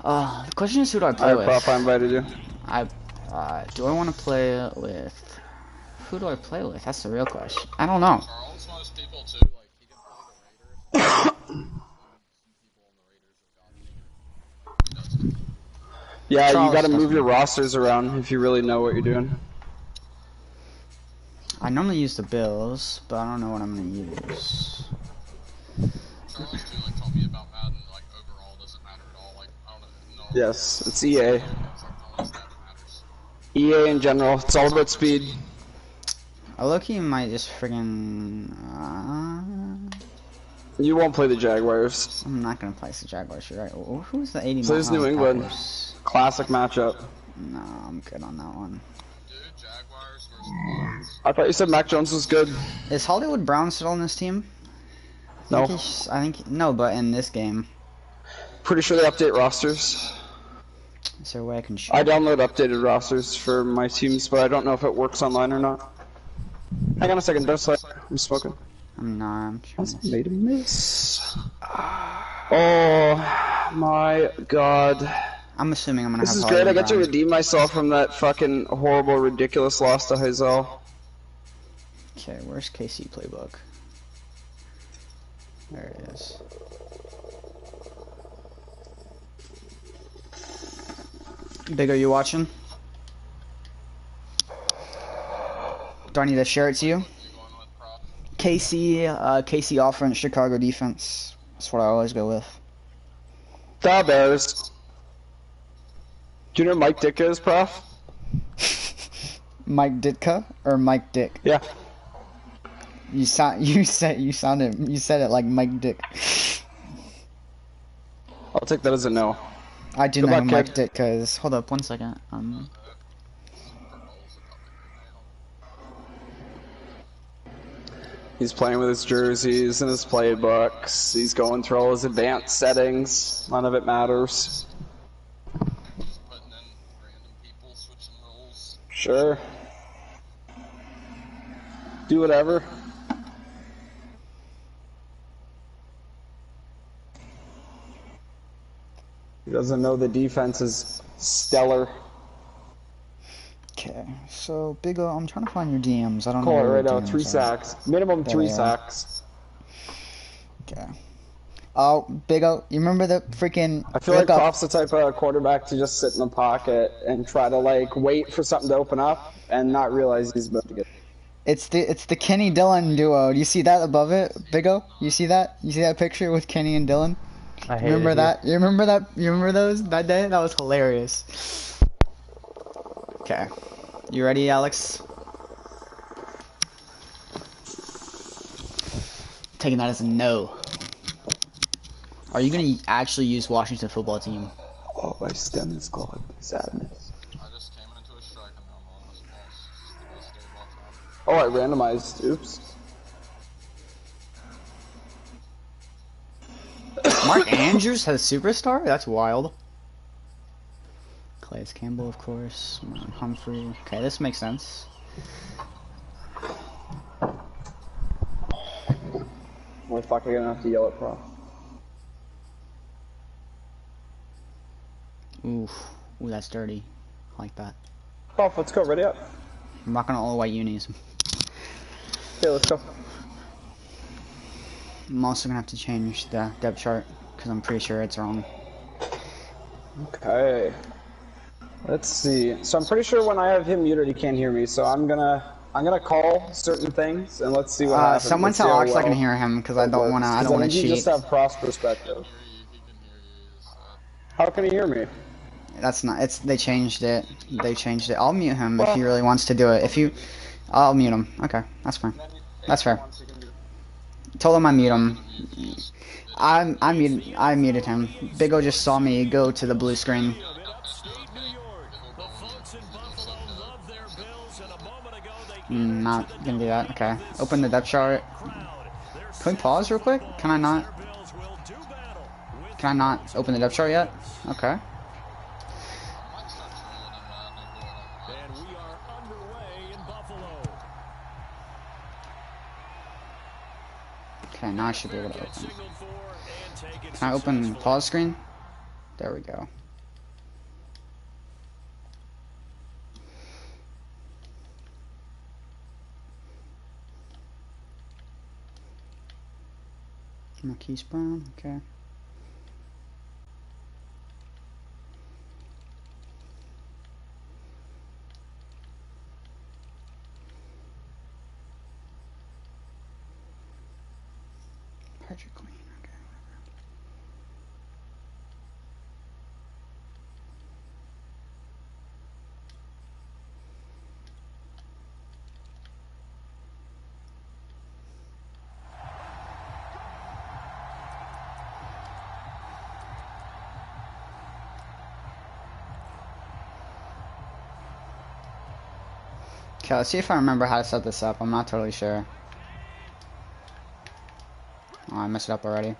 The question is, who do I play Alright, Prof, I with? invited you. Do I want to play with? Who do I play with? That's the real question. I don't know. Charles knows people too. Like he can play the Raiders. Some people in the Raiders have gotten here. Yeah, you Charles gotta move doesn't. your rosters around if you really know what you're doing. I normally use the Bills, but I don't know what I'm gonna use. Charles too like told me about Madden. Like overall doesn't matter at all. Like I don't know. Yes, it's EA. That matters. EA in general, it's all about speed. I low-key might just friggin'. You won't play the Jaguars. I'm not gonna play the Jaguars. You're right. Who's the 80 Plays New England. Packers? Classic matchup. No, I'm good on that one. Dude, Jaguars versus I thought you said Mac Jones was good. Is Hollywood Brown still on this team? No. I think no, but in this game. Pretty sure they update rosters. Is there a way I can shoot? I download updated rosters for my teams, but I don't know if it works online or not. Hang on a second, don't slide. I'm smoking. I'm not. I'm trying to... Made a miss. Oh my god. I'm assuming I'm gonna This have is Hollywood great, I get to Brown. redeem myself from that fucking horrible, ridiculous loss to Hazel. Okay, where's KC playbook? There it is. Big, are you watching? Do I need to share it to you? KC offense, Chicago defense. That's what I always go with. The Bears. Do you know who Mike Dick is, Prof? Mike Ditka or Mike Dick? Yeah. You said it like Mike Dick. I'll take that as a no. I do Good know luck, who Mike kid. Ditka is. Hold up one second. He's playing with his jerseys and his playbooks. He's going through all his advanced settings. None of it matters. putting in random people, switching roles. Sure. Do whatever. He doesn't know the defense is stellar. Okay, so Big O, I'm trying to find your DMs. I don't know. Call it where right your now. 3 DMs are. sacks. Minimum There 3 they are. sacks. Okay. Oh, Big O, you remember the freaking? I feel like look up- Prof's the type of quarterback to just sit in the pocket and try to like wait for something to open up and not realize he's about to get. It's the Kenny Dillon duo. Do you see that above it, Big O? You see that? You see that picture with Kenny and Dillon? I hate Remember it. that? You remember that? You remember those that day? That was hilarious. Okay, you ready, Alex? Taking that as a no. Are you gonna actually use Washington football team? Oh, my stem is gone. Sadness. I just came into a strike and now I'm on this boss. It's the best day of Oh, all time. I randomized. Oops. Mark Andrews has a superstar? That's wild. Calais Campbell, of course. Humphrey. Okay, this makes sense. Well, fuck, I'm gonna have to yell at Prof. Oof. Ooh, that's dirty. I like that. Prof, let's go. Ready up. I'm rocking all white unis. Okay, let's go. I'm also gonna have to change the depth chart because I'm pretty sure it's wrong. Okay. Let's see. So I'm pretty sure when I have him muted, he can't hear me. So I'm gonna call certain things and let's see what happens. Someone Let's tell see how Alex I can well hear him because I it don't works. wanna. I 'Cause don't wanna think you cheat. just have Prof's perspective. He can hear you. So. How can he hear me? That's not. It's. They changed it. They changed it. I'll mute him if he really wants to do it. If you, I'll mute him. Okay, that's fine. That's fair. Told him I mute him. I muted him. Big O just saw me go to the blue screen. Not gonna do that. Okay. Open the depth chart. Can we pause real quick? Can I not? Can I not open the depth chart yet? Okay. Okay, now I should be able to open. Can I open pause screen? There we go. Marquise Brown, okay. Patrick Queen, okay. Okay, let's see if I remember how to set this up. I'm not totally sure. Oh, I messed it up already.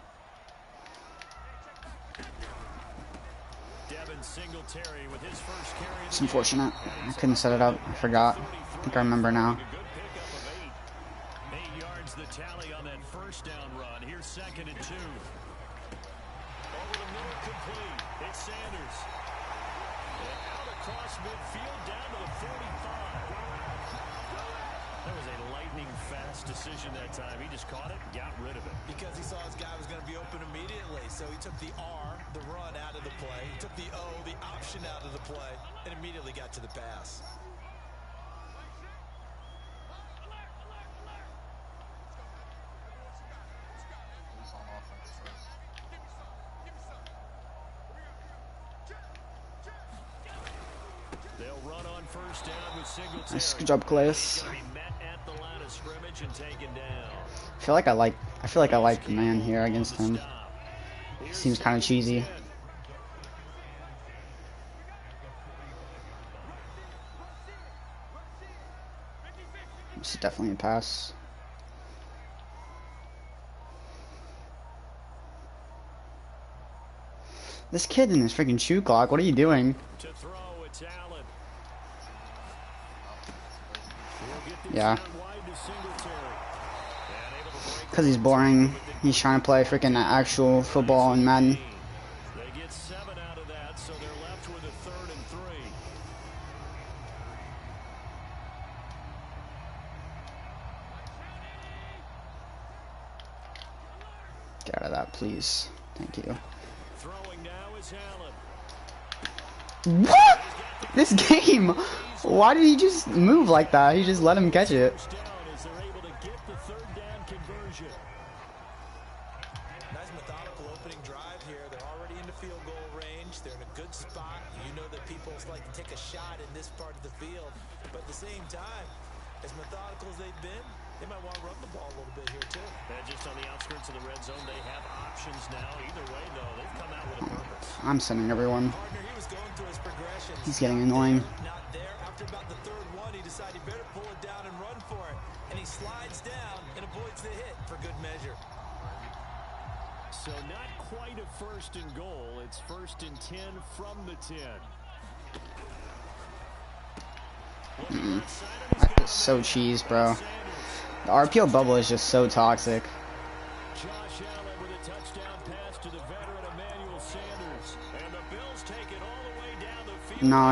It's unfortunate. I couldn't set it up. I forgot. I think I remember now. 8 yards the tally on that first down run. Here's 2nd and 2. Over the middle, complete. It's Sanders. And out across midfield, down to the 45. That was a lightning-fast decision that time. He just caught it and got rid of it. Because he saw his guy was going to be open immediately. So he took the R, the run, out of the play. He took the O, the option, out of the play, and immediately got to the pass. They'll run on first down with Singletary. Nice, good job, Clays. I feel like I like man here against him. Seems kind of cheesy. This is definitely a pass. This kid in his freaking shoe clock, what are you doing? Yeah. Because he's boring. He's trying to play freaking actual football in Madden. They get 7 out of that, so they're left with a 3rd and 3. Get out of that, please. Thank you. Throwing now is Allen. What? This game? Why did he just move like that? He just let him catch it. Nice methodical opening drive here. They're already in the field goal range. They're in a good spot. You know that people like to take a shot in this part of the field. But at the same time, as methodical as they've been, they might want to run the ball a little bit here too. And just on the outskirts of the red zone, they have options now. Either way, though, they've come out with a purpose. I'm sending everyone. Partner, he was going through his progressions. He's getting annoying. Not there. After about the 3rd one, he decided he better pull it down and run for it. And he slides down and avoids the hit for good measure. So not quite a 1st and goal. It's 1st and 10 from the 10. That is so cheese, bro. The RPO bubble is just so toxic. Josh Allen with a touchdown pass to the veteran Emmanuel Sanders. And the Bills take it all the way down the field. No,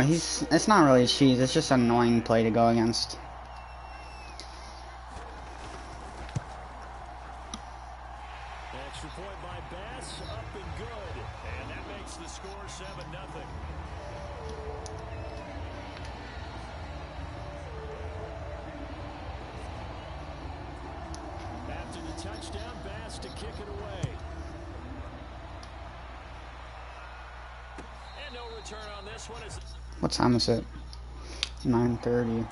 it's not really cheese. It's just an annoying play to go against. Extra point by Bass, up and good. And that makes the score 7-0. After the touchdown, Bass to kick it away. And no return on this one. What time is it? 9:30.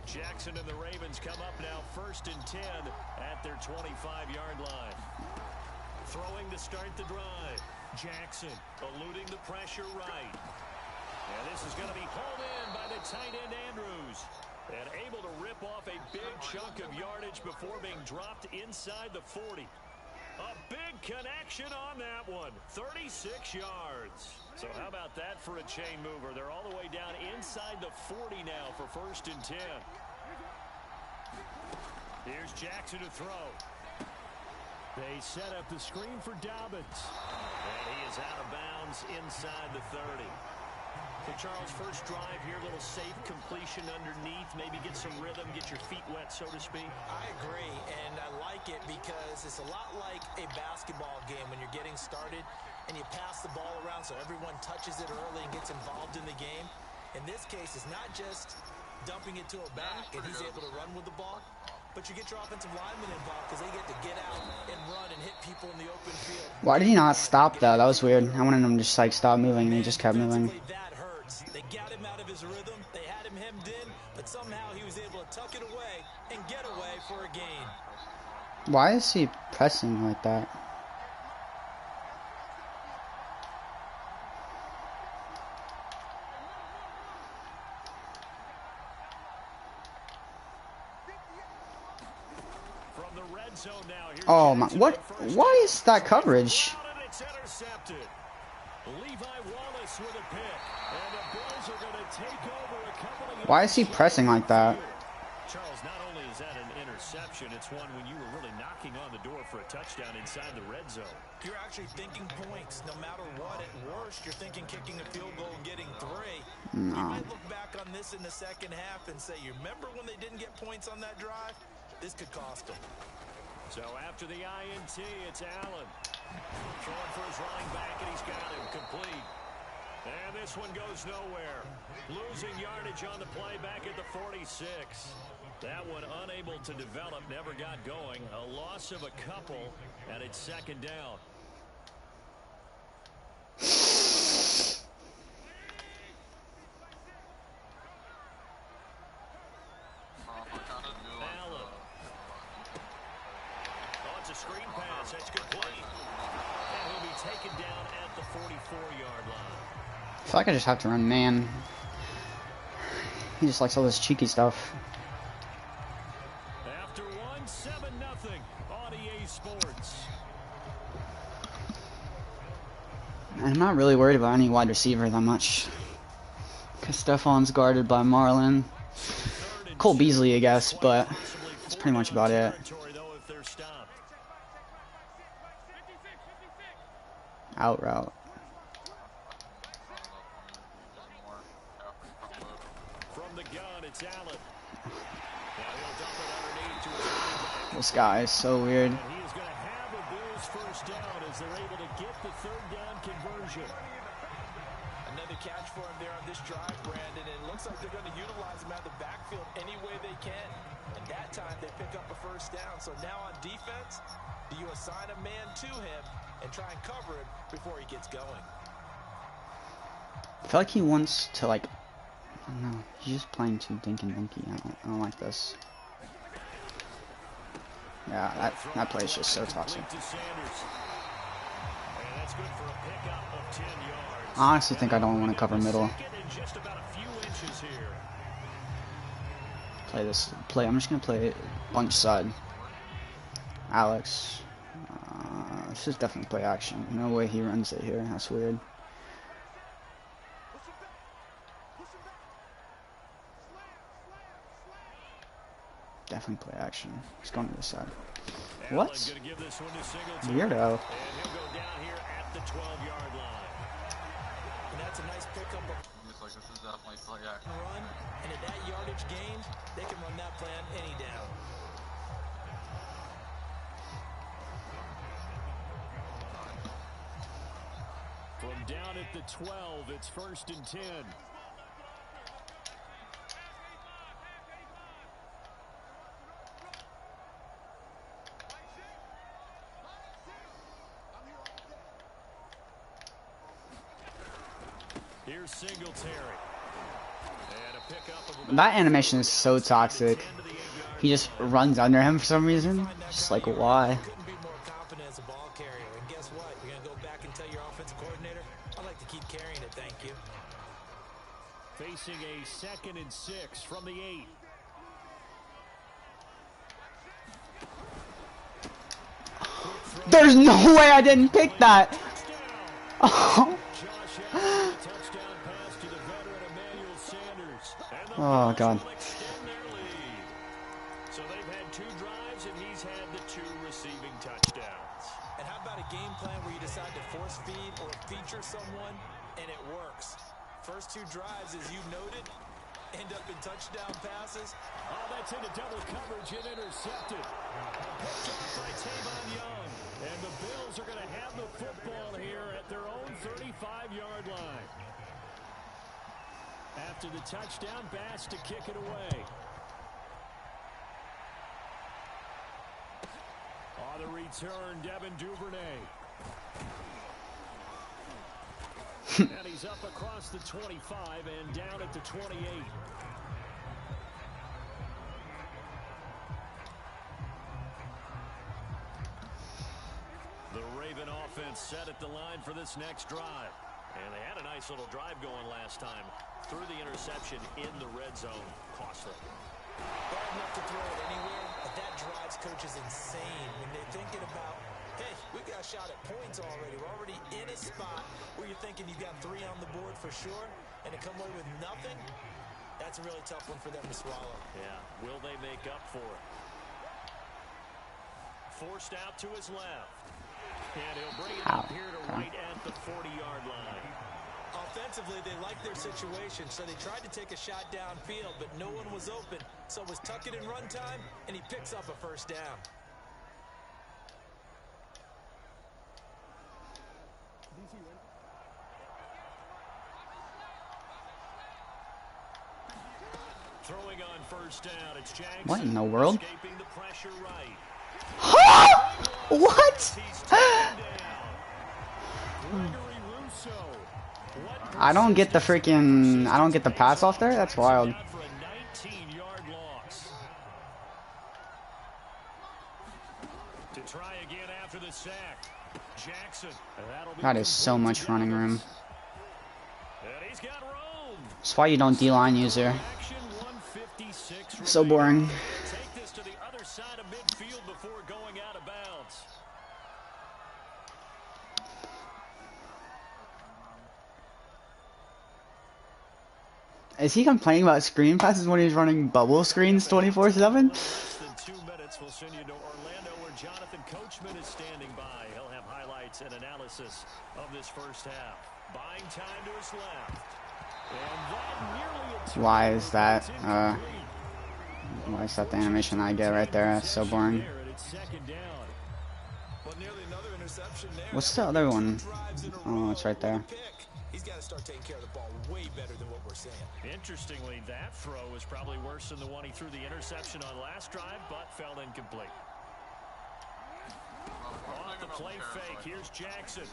Jackson and the Ravens come up now 1st and 10 at their 25-yard line. Throwing to start the drive. Jackson eluding the pressure right. And this is going to be hauled in by the tight end Andrews. And able to rip off a big chunk of yardage before being dropped inside the 40. A big connection on that one. 36 yards. So how about that for a chain mover? They're all the way down inside the 40 now for 1st and 10. Here's Jackson to throw. They set up the screen for Dobbins. And he is out of bounds inside the 30. So Charles, first drive here, little safe completion underneath, maybe get some rhythm, get your feet wet, so to speak. I agree, and I like it because it's a lot like a basketball game when you're getting started and you pass the ball around so everyone touches it early and gets involved in the game. In this case, it's not just dumping it to a back and he's able to run with the ball, but you get your offensive linemen involved because they get to get out and run and hit people in the open field. Why did he not stop that? That was weird. I wanted him to just like stop moving and he just kept moving. That hurts. They got him out of his rhythm. They had him hemmed in, but somehow he was able to tuck it away and get away for a gain. Why is he pressing like that? Oh my, what? Why is that coverage? Why is he pressing like that? Charles, not only is that an interception, it's one when you were really knocking on the door for a touchdown inside the red zone. You're actually thinking points. No matter what, at worst, you're thinking kicking a field goal and getting 3. No. You might look back on this in the second half and say, you remember when they didn't get points on that drive? This could cost them. So after the INT, it's Allen. Throwing for his running back, and he's got him complete. And this one goes nowhere. Losing yardage on the play back at the 46. That one unable to develop, never got going. A loss of a couple, and it's 2nd down. A screen pass, that's complete. And he'll be taken down at the 44-yard line. I feel like I just have to run man. He just likes all this cheeky stuff. After 1, 7-0 on EA Sports. I'm not really worried about any wide receiver that much. Because Stephon's guarded by Marlon. Cole Beasley, I guess, but that's pretty much about it. Out route. From the gun, it's Allen. This guy is so weird. He is going to have a Bills first down as they're able to get the 3rd down conversion. Another catch for him there on this drive, Brandon, and it looks like they're going to utilize him out of the backfield any way they can. And that time they pick up a first down. So now on defense, do you assign a man to him and try and cover it before he gets going? I feel like he wants to, like, I don't know, he's just playing too dinky. I don't like this. Yeah, that play is just so toxic. I honestly think I don't want to cover middle. I'm just gonna play bunch side. Alex. This is definitely play action. No way he runs it here. That's weird. Definitely play action. He's going to this side. What? Weirdo. That's a nice pickup. Like, this is definitely play action. Run, and at that yardage gained, they can run that play on any down. From down at the 12, it's 1st and 10. Here's Singletary. And a pickup of That animation is so toxic. He just runs under him for some reason. Just like, why? Couldn't be more confident as a ball carrier. And guess what? You're going to go back and tell your offensive coordinator, I'd like to keep carrying it, thank you. facing a 2nd and 6 from the 8. There's no way I didn't pick that. Oh, Josh Allen, touchdown pass to the veteran Emmanuel Sanders. And the oh Bills God. will extend their lead. So they've had 2 drives, and he's had the 2 receiving touchdowns. And how about a game plan where you decide to force feed or feature someone, and it works? First 2 drives, as you noted, end up in touchdown passes. Oh, that's into double coverage and intercepted. Picked off by Tavon Young. And the Bills are going to have the football here at their own 35-yard line. After the touchdown, Bass to kick it away. On the return, Devin Duvernay. And he's up across the 25 and down at the 28. The Raven offense set at the line for this next drive. And they had a nice little drive going last time. Threw the interception in the red zone. Costly. Bad enough to throw it anywhere, but that drives coaches insane when they're thinking about, hey, we got a shot at points already. We're already in a spot where you're thinking you've got 3 on the board for sure, and to come away with nothing, that's a really tough one for them to swallow. Yeah, will they make up for it? Forced out to his left. And he'll bring it up here to right at the 40-yard line. Offensively, they liked their situation, so they tried to take a shot downfield, but no one was open. So it was tuck it in run time, and he picks up a first down. Throwing on first down, it's Jackson. What in the world? Escaping the pressure right. What? I don't get the freaking. I don't get the pass off there. That's wild. For a 19-yard loss. To try again after the sack. Jackson. That is so much running room. And he's got room. That's why you don't D-line user. Action 156 So boring. Take this to the other side of midfield before going out of bounds. Is he complaining about screen passes when he's running bubble screens 24/7? Less than 2 minutes will send you to Orlando, where Jonathan Coachman is standing by. He'll have highlights and analysis of this first half. Buying time to his left. And that nearly Why is that? Why is that the animation I get right there? That's so boring. What's the other one? Oh, it's right there. He's got to start taking care of the ball way better than what we're seeing. Interestingly, that throw was probably worse than the one he threw the interception on last drive, but fell incomplete. On the play fake, here's Jackson.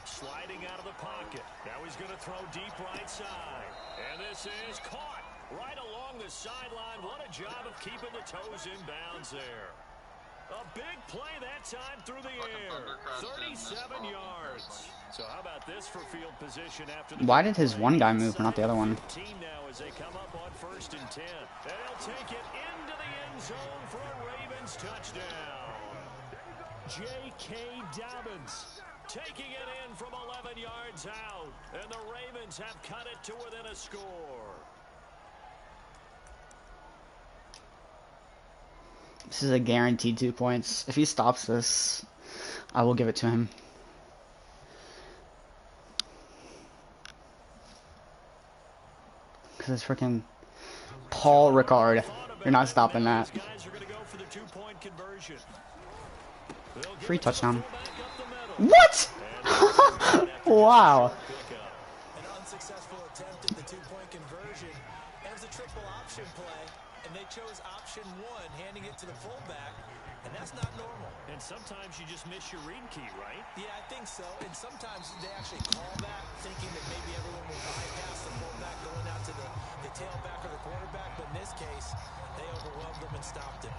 Sliding out of the pocket. Now he's going to throw deep right side. And this is caught right along the sideline. What a job of keeping the toes in bounds there. A big play that time through the air. 37 yards. So how about this for field position after the... Why did his one guy move, but not the other one? Now as they come up on 1st and 10. And they'll take it into the end zone for a Ravens touchdown. J.K. Dobbins taking it in from 11 yards out. And the Ravens have cut it to within a score. This is a guaranteed 2 points. If he stops this, I will give it to him. Because it's freaking Paul Ricard. You're not stopping that. Free touchdown. What? Wow. An unsuccessful attempt at the 2-point conversion. It was a triple option play, and they chose option 1, handing it to the fullback, and that's not normal. And sometimes you just miss your read key, right? Yeah, I think so. And sometimes they actually call that, thinking that maybe everyone will bypass the fullback going out to the tailback or the quarterback, but in this case, they overwhelmed them and stopped it.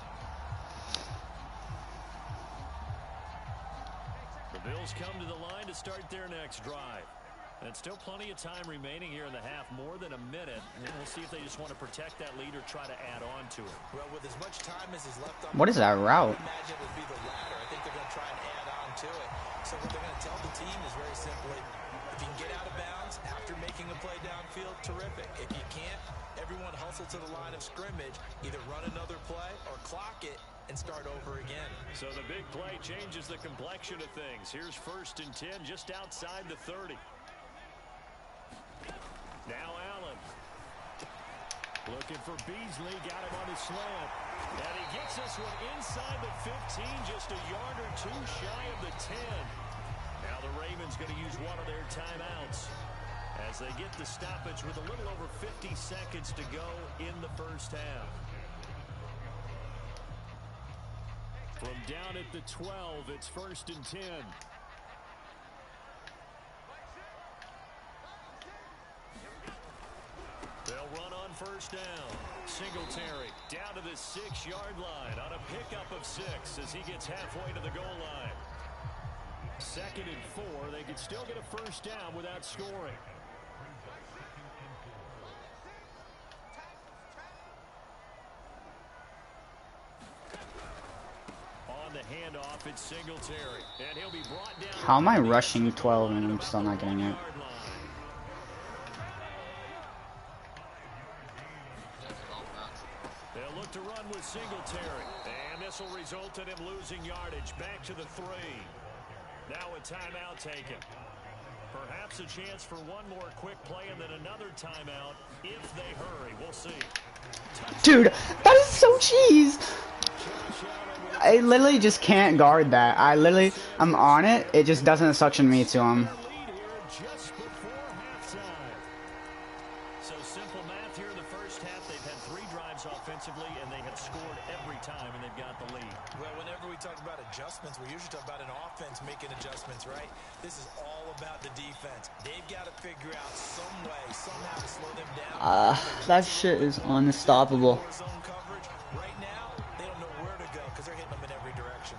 The Bills come to the line to start their next drive. And still plenty of time remaining here in the half, more than a minute. And we'll see if they just want to protect that lead or try to add on to it. Well, with as much time as is left on What is that route? I imagine it would be the latter. I think they're going to try and add on to it. So what they're going to tell the team is very simply, if you can get out of bounds after making a play downfield, terrific. If you can't, everyone hustle to the line of scrimmage, either run another play or clock it and start over again. So the big play changes the complexion of things. Here's 1st and 10 just outside the 30. Now Allen. Looking for Beasley. Got him on his slant. And he gets this one inside the 15, just a yard or two shy of the 10. Now the Ravens going to use one of their timeouts as they get the stoppage with a little over 50 seconds to go in the first half. From down at the 12, it's 1st and 10. They'll run on 1st down. Singletary down to the 6-yard line on a pickup of 6 as he gets halfway to the goal line. 2nd and 4. They could still get a 1st down without scoring. On the handoff, it's Singletary. And he'll be brought down. How am I rushing 12 and I'm still not getting it? They'll look to run with Singletary. And this will result in him losing yardage back to the 3. Now a timeout taken. Perhaps a chance for one more quick play and then another timeout if they hurry. We'll see. Dude, that is so cheese. I literally just can't guard that. I'm on it. It just doesn't suction me to him. So simple math here in the first half. They've had 3 drives offensively, and they have scored every time, and they've got the lead. Well, whenever we talk about adjustments, we usually talk about an offense making adjustments, right? This is all about the defense. They've got to figure out some way, somehow to slow them down. That shit is unstoppable. Zone coverage. Right now, they don't know where to go because they're hitting them in every direction.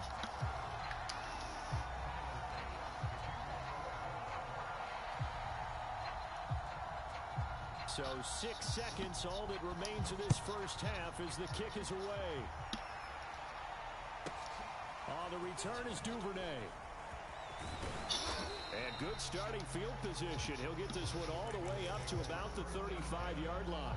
So 6 seconds, all that remains of this first half as the kick is away. On the return is Duvernay. And good starting field position. He'll get this one all the way up to about the 35-yard line.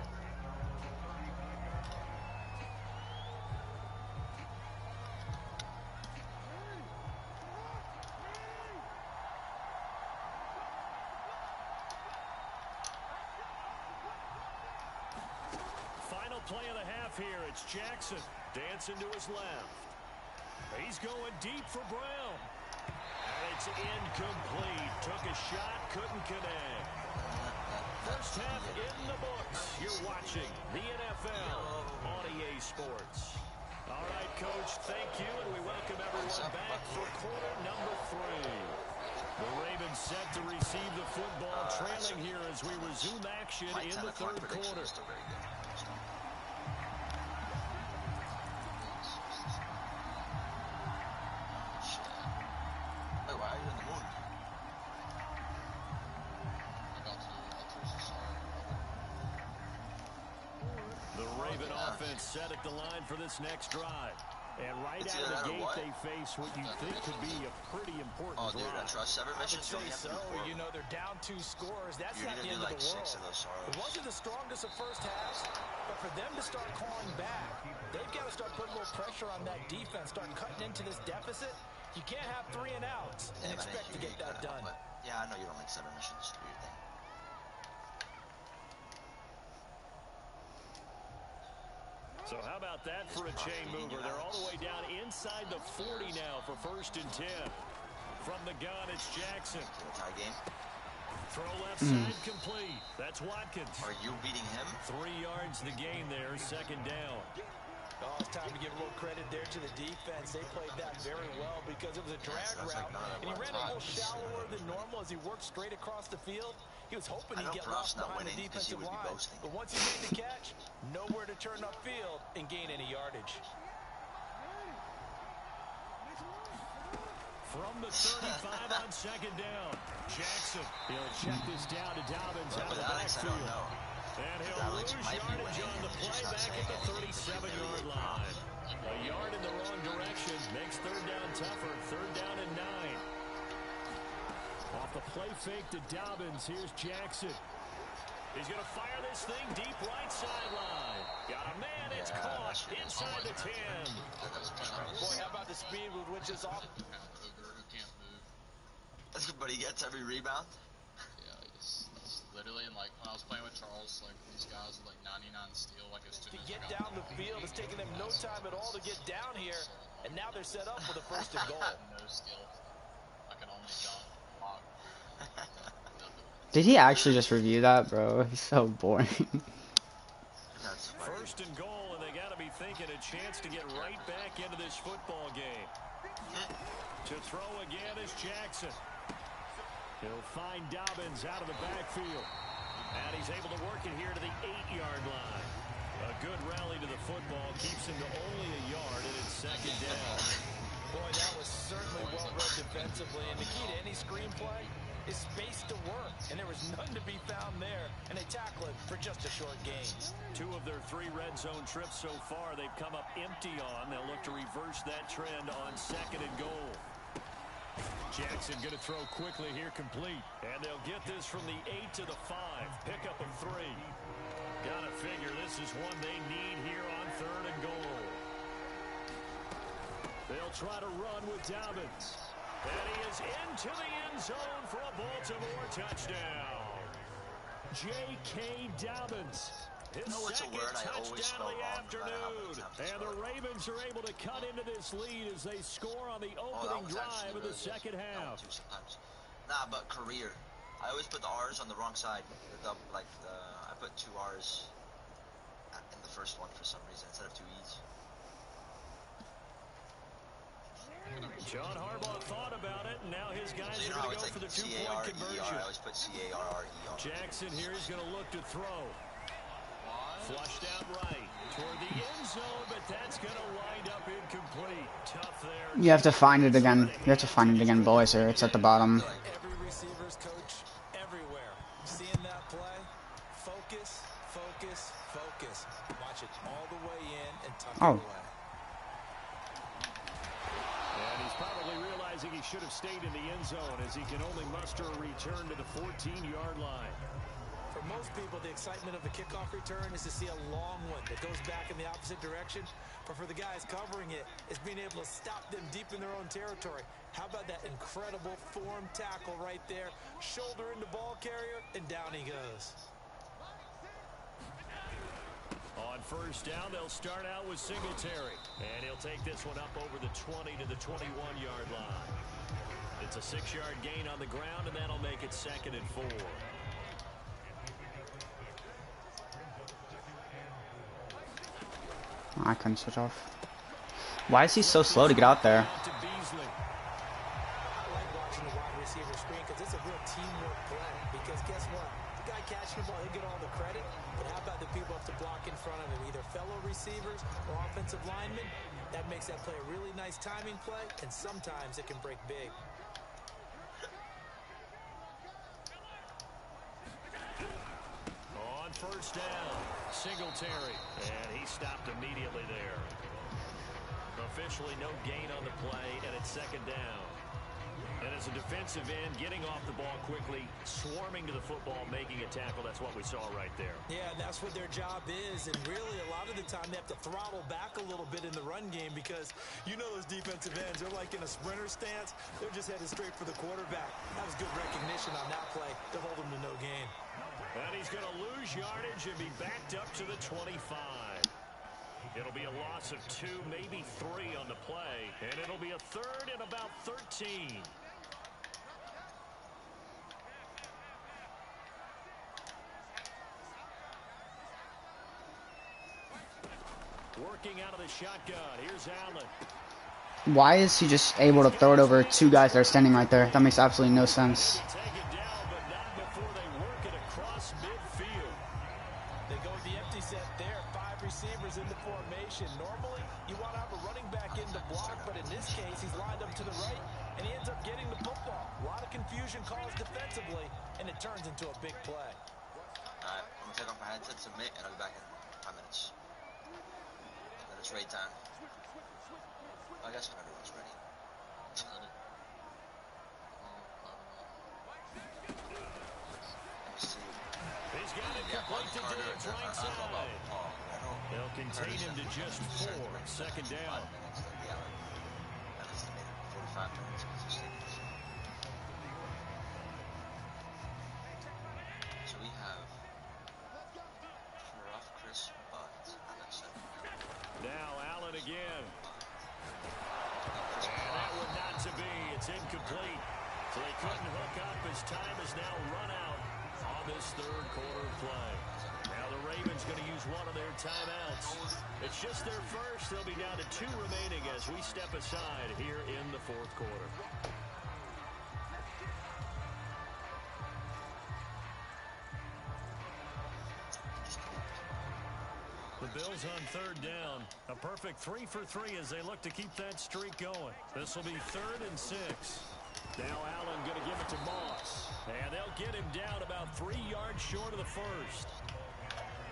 Final play of the half here. It's Jackson dancing to his left. He's going deep for Brown. And it's incomplete. Took a shot, couldn't connect. First half in the books. You're watching the NFL on EA Sports. All right, Coach, thank you, and we welcome everyone back for quarter number 3. The Ravens set to receive the football, trailing here as we resume action in the third quarter. Set at the line for this next drive. And right out of the gate, they face what you think could be a pretty important drive. Oh, dude, I trust 7 missions. I would say so. You know, they're down 2 scores. That's not the end of the world. It wasn't the strongest of first halves, but for them to start calling back, they've got to start putting a little pressure on that defense, start cutting into this deficit. You can't have 3 and outs and expect to get that done. Yeah, I know you don't like 7 missions. Do your thing. So how about that for a chain mover? They're all the way down inside the 40 now for 1st and 10. From the gun, it's Jackson. Tie game. Throw left side complete. That's Watkins. Are you beating him? 3 yards the gain there, 2nd down. Oh, it's time to give a little credit there to the defense. They played that very well because it was a drag route. And he ran a little shallower than normal as he worked straight across the field. He was hoping he'd get lost behind the defensive line. But once he made the catch, nowhere to turn upfield and gain any yardage. From the 35 on second down. Jackson, he'll check this down to Dobbins out of the Alex, I backfield. don't know. And he'll Alex lose might be yardage winning on the and play he's not back saying at the anything. 37-yard line. A yard in the wrong direction makes third down tougher. Third down and 9. Off the play fake to Dobbins. Here's Jackson. He's going to fire this thing deep right sideline. Got a man. It's caught inside the 10. Boy, how about the speed with which this off? Who can't move. But he gets every rebound. Yeah, it's literally, and like when I was playing with Charles, like these guys with like 99 steal, like as soon To as get I got down the field, it's taking them no time at all to get down here. And now they're set up with a first and goal. no skill. I can only dunk, block. Did he actually just review that, bro? He's so boring. That's funny. First and goal, and they got to be thinking a chance to get right back into this football game. To throw again is Jackson. He'll find Dobbins out of the backfield. And he's able to work it here to the 8-yard line. A good rally to the football keeps him to only a yard, and it's second down. Boy, that was certainly well read defensively. And the key to any screenplay is space to work. And there was none to be found there. And they tackle it for just a short gain. 2 of their 3 red zone trips so far they've come up empty on. They'll look to reverse that trend on second and goal. Jackson going to throw quickly here, complete. And they'll get this from the 8 to the 5. Pickup of 3. Gotta figure this is one they need here on third and goal. They'll try to run with Dobbins. And he is into the end zone for a Baltimore touchdown. J.K. Dobbins. His know what's a second word I always touchdown spell of the wrong, no matter how many afternoon. times I And spell the it. Ravens are able to cut into this lead as they score on the Oh, that opening was drive actually of the really second good. That one half. too sometimes. Nah, but career. I always put the R's on the wrong side. I put 2 R's in the first one for some reason instead of 2 E's. John Harbaugh thought about it, and now his guys So you are know going how to go it's for the like 2-point C-A-R-E-R. conversion. I always put C-A-R-R-E-R. Jackson here is going to look to throw. Flushed out right toward the end zone, but that's going to wind up incomplete. Tough there. You have to find it again. You have to find it again, boys, or it's at the bottom. Every receiver's coach everywhere. Seeing that play, focus, focus, focus. Watch it all the way in and tuck Oh. it away. And he's probably realizing he should have stayed in the end zone as he can only muster a return to the 14-yard line. For most people, the excitement of the kickoff return is to see a long one that goes back in the opposite direction. But for the guys covering it, it's being able to stop them deep in their own territory. How about that incredible form tackle right there? Shoulder into ball carrier, and down he goes. On first down, they'll start out with Singletary. And he'll take this one up over the 20 to the 21-yard line. It's a 6-yard gain on the ground, and that'll make it second and 4. I couldn't switch off. Why is he so slow to get out there? To Beasley. I like watching the wide receiver screen because it's a real teamwork play. Because guess what? The guy catching the ball, he'll get all the credit. But how about the people up to block in front of him? Either fellow receivers or offensive linemen. That makes that play a really nice timing play. And sometimes it can break big. On first down, Singletary. And he stopped immediately there. Officially no gain on the play, and it's second down. And as a defensive end, getting off the ball quickly, swarming to the football, making a tackle, that's what we saw right there. Yeah, and that's what their job is. And really, a lot of the time, they have to throttle back a little bit in the run game because you know those defensive ends, they're like in a sprinter stance. They're just headed straight for the quarterback. That was good recognition on that play to hold them to no gain. And he's going to lose yardage and be backed up to the 25. It'll be a loss of 2, maybe 3 on the play. And it'll be a third and about 13. Working out of the shotgun. Here's Allen. Why is he just able to throw it over 2 guys that are standing right there? That makes absolutely no sense. Take it down, but not before they work it across midfield. They go with the empty set there. 5 receivers in the formation. Normally, you want to have a running back in the block, but in this case, he's lined up to the right, and he ends up getting the football. A lot of confusion calls defensively, and it turns into a big play. Alright, I'm going to take off my headset, submit, and I'll be back in 5 minutes. Then it's raid time. I guess when everyone's ready. He's got it complete to Diggs right side. They'll contain him to just 4. Second down. That estimated 45 minutes because of stadiums. So we have rough Chris Butt. Now Allen again. And that one not to be. It's incomplete. So they couldn't hook up as time has now run out on this third quarter play. Now the Ravens going to use one of their timeouts. It's just their first. They'll be down to 2 remaining as we step aside here in the fourth quarter. The Bills on third down. A perfect 3 for 3 as they look to keep that streak going. This will be 3rd and 6. Now Allen going to give it to Moss. And they'll get him down about 3 yards short of the first.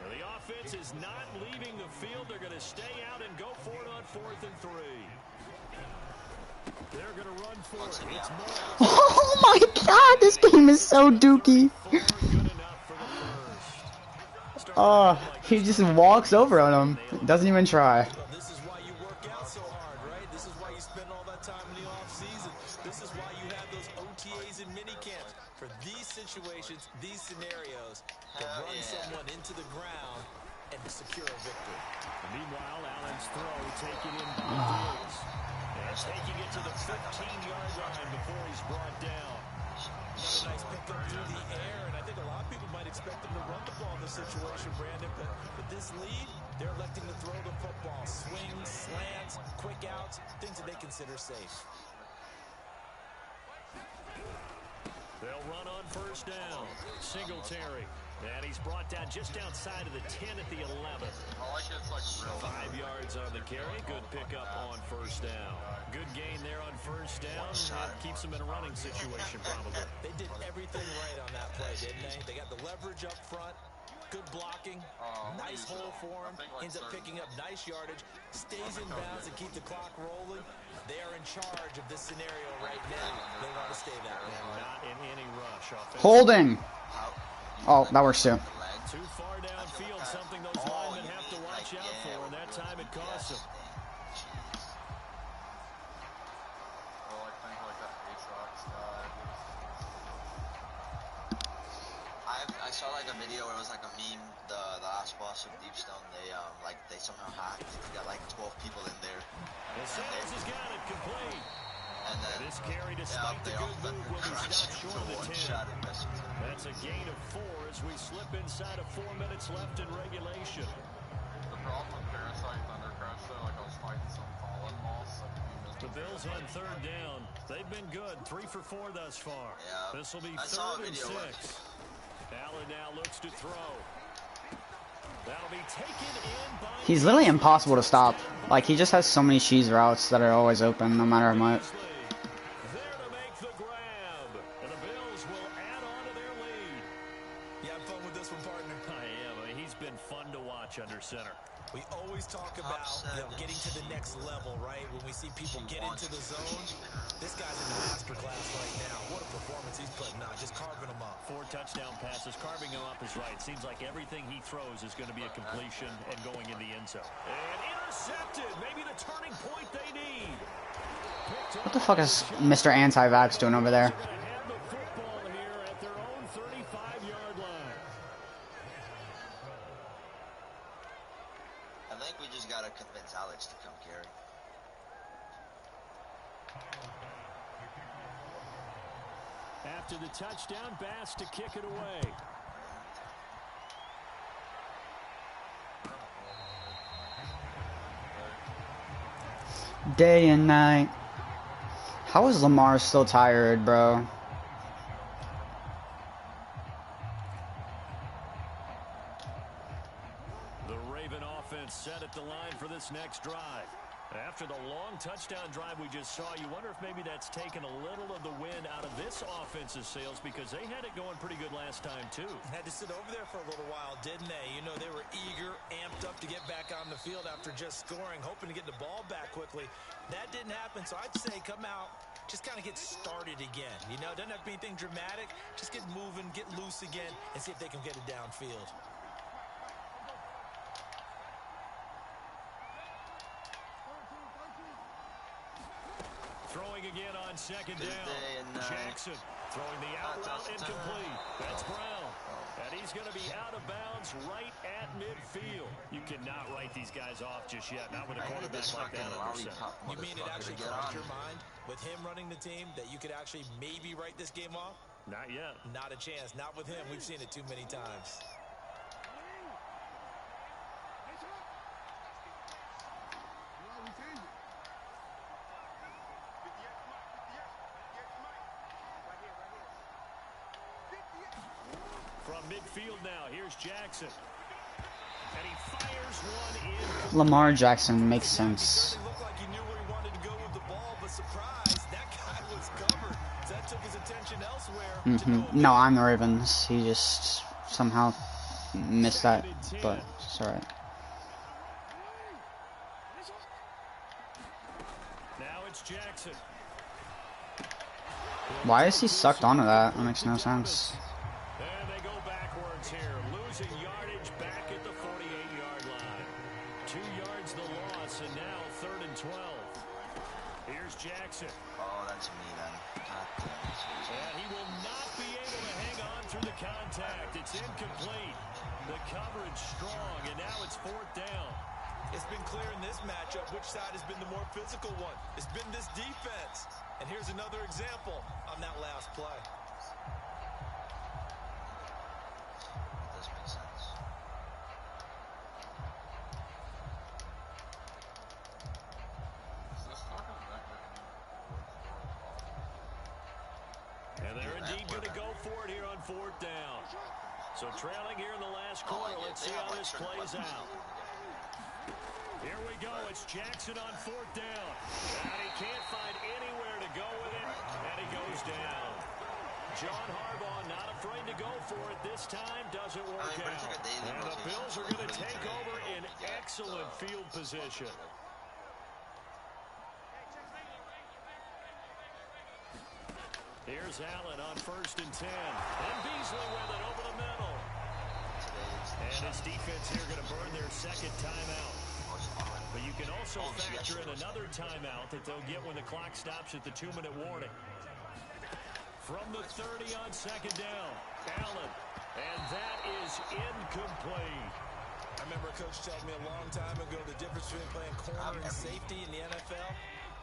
Well, the offense is not leaving the field. They're going to stay out and go for it on 4th and 3. They're going to run for it. It's Moss. Oh my god, this game is so dookie. He just walks over on him. Doesn't even try. This is why you work out so hard, right? This is why you spend all that time in the off-season. This is why you have those OTAs and minicamps. For these situations, these scenarios, to run someone into the ground and to secure a victory. Meanwhile, Allen's throw taken in by Diggs. And taking it to the 15-yard line before he's brought down. Got a nice pickup through the air, and I think a lot of people might expect him to run the ball in this situation, Brandon, but with this lead, they're electing to throw the football. Swings, slants, quick outs, things that they consider safe. They'll run on first down. Singletary. And he's brought down just outside of the 10 at the 11. I like it's like real. 5 yards on the carry. Good pickup on first down. Good gain there on first down. That keeps them in a running situation probably. They did everything right on that play, didn't they? They got the leverage up front. Good blocking. Nice hole for him. Ends up picking up nice yardage. Stays in bounds and keep the clock rolling. They are in charge of this scenario right now. They want to stay that way. Not in any rush. Holding. Oh, that works too. Too far downfield, something those linemen have to watch out for, and that time it costs them. I saw like a video where it was like a meme, the last boss of Deep Stone, they somehow hacked. They got like 12 people in there. And Sanders has got it complete. And then This carry, despite the good move, will be stopped short of the 10. That's a gain of 4 as we slip inside of 4 minutes left in regulation. The problem with Parasite Thunder Crash though, like I was fighting some fallen moss. The Bills on third down. They've been good. 3 for 4 thus far. Yeah. This will be I saw a 3rd and video 6. Allen now looks to throw. That'll be taken in by... He's literally impossible to stop. Like, he just has so many cheese routes that are always open, no matter how much. There to make the grab. And the Bills will add on to their lead. You have fun with this one, partner? I am. I mean, he's been fun to watch under center. We always talk about getting to the next level, right? When we see people get into the zone. This guy's in the masterclass right now. What a performance he's putting on, just carving them up. 4 touchdown passes. Carving him up is right. Seems like everything he throws is going to be a completion and going in the end zone. And intercepted. Maybe the turning point they need. What the fuck is Mr. Anti-Vax doing over there? They're going to have the football here at their own 35-yard line. I think we just gotta convince Alex to come carry. After the touchdown, Bass to kick it away. Day and night. How is Lamar still tired, bro? The Raven offense set at the line for this next drive. After the long touchdown drive we just saw, you wonder if maybe that's taken a little of the wind out of this offense's sails because they had it going pretty good last time too. Had to sit over there for a little while, didn't they? You know, they were eager, amped up to get back on the field after just scoring, hoping to get the ball back quickly. That didn't happen, so I'd say come out, just kind of get started again. You know, it doesn't have to be anything dramatic. Just get moving, get loose again, and see if they can get it downfield. Throwing again on second down. Jackson throwing the out route incomplete. That's Brown. And he's going to be out of bounds right at midfield. You cannot write these guys off just yet. Not with a quarterback like that under center. You mean it actually crossed your mind with him running the team that you could actually maybe write this game off? Not yet. Not a chance. Not with him. We've seen it too many times. From midfield now, here's Jackson. And he fires one in. Lamar Jackson makes sense. Looked like he knew where he wanted to go with the ball, but surprise, that guy was covered. That took his attention elsewhere. No, I'm the Ravens. He just somehow missed that, but it's alright. Now it's Jackson. Why is he sucked onto that? That makes no sense. And they go backwards here, losing yardage back at the 48-yard line. 2 yards the loss, and now 3rd and 12. Here's Jackson. Oh, that's me then. And he will not be able to hang on through the contact. It's incomplete. The coverage strong, and now it's 4th down. It's been clear in this matchup which side has been the more physical one. It's been this defense. And here's another example on that last play. Does make sense. And they're indeed going to go for it here on 4th down. So trailing here in the last quarter. Let's see how this plays out. Here we go. It's Jackson on 4th down. And he can't find anywhere to go with it. And he goes down. John Harbaugh not afraid to go for it this time. Doesn't work out. And the Bills are going to take over in excellent field position. Here's Allen on 1st and 10. And Beasley with it over the middle. And his defense here going to burn their 2nd timeout. But you can also factor in another timeout that they'll get when the clock stops at the 2-minute warning. From the 30 on 2nd down, Allen. And that is incomplete. I remember a coach telling me a long time ago the difference between playing corner and safety in the NFL.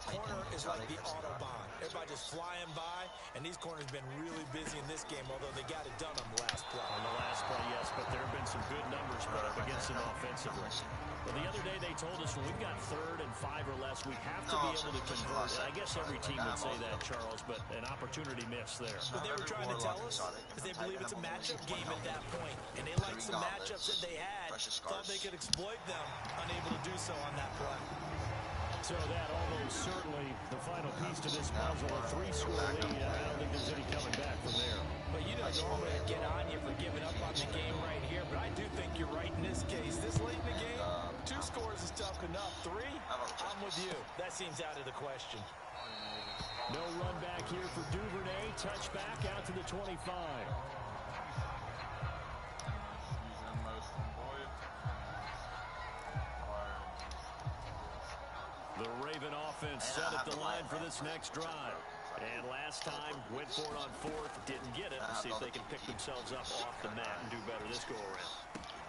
Corner is like the Autobahn. Everybody just flying by, and these corners have been really busy in this game, although they got it done on the last play. On the last play, yes, but there have been some good numbers put up against them offensively. Well, the other day they told us when we've got 3rd and 5 or less, we have to be able to convert. And I guess every team would say that, Charles, but an opportunity missed there. What they were trying to tell us is they believe it's a matchup game at that point, and they like some matchups that they had, thought they could exploit them, unable to do so on that play. So that almost certainly the final piece to this puzzle, a 3-score lead. I don't think there's any coming back from there. But you know, normally I'd get on you for giving up on the game right here, but I do think you're right in this case. This late in the game, 2 scores is tough enough. 3, I'm with you. That seems out of the question. No run back here for Duvernay. Touchback out to the 25. The Raven offense set at the line for this next drive. And last time, went for it on 4th, didn't get it. Let's see if they can pick themselves up off the mat and do better this go-around.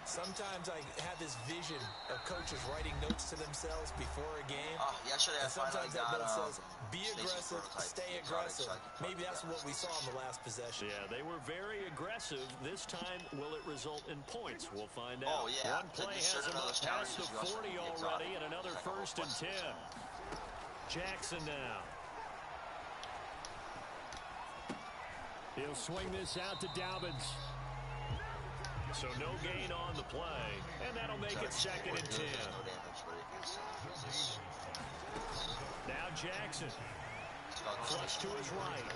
Sometimes I have this vision of coaches writing notes to themselves before a game. Yeah, actually, I And sometimes that note says, be Stacy's aggressive, prototype. stay aggressive. Maybe that's what we saw in the last possession. Yeah, they were very aggressive. This time, will it result in points? We'll find out. Oh, yeah. One play has them up past the 40 already, and another 1st and 10. Jackson now. He'll swing this out to Dobbins. So no gain on the play, and that'll make it 2nd and 10. Now Jackson. Flush to his right.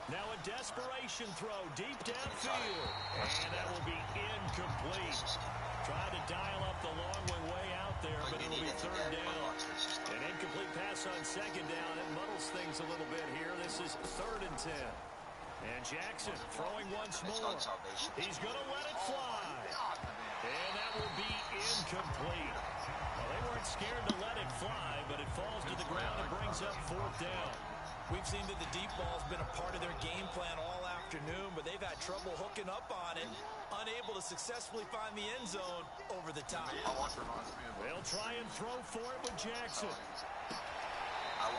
Now a desperation throw deep downfield. And that will be incomplete. Tried to dial up the long way out there, but it will be 3rd down. An incomplete pass on 2nd down. It muddles things a little bit here. This is 3rd and 10. And Jackson throwing once more. He's going to let it fly. And that will be incomplete. Well, they weren't scared to let it fly, but it falls to the ground and brings up 4th down. We've seen that the deep ball's been a part of their game plan all afternoon, but they've had trouble hooking up on it, unable to successfully find the end zone over the top. They'll try and throw for it with Jackson.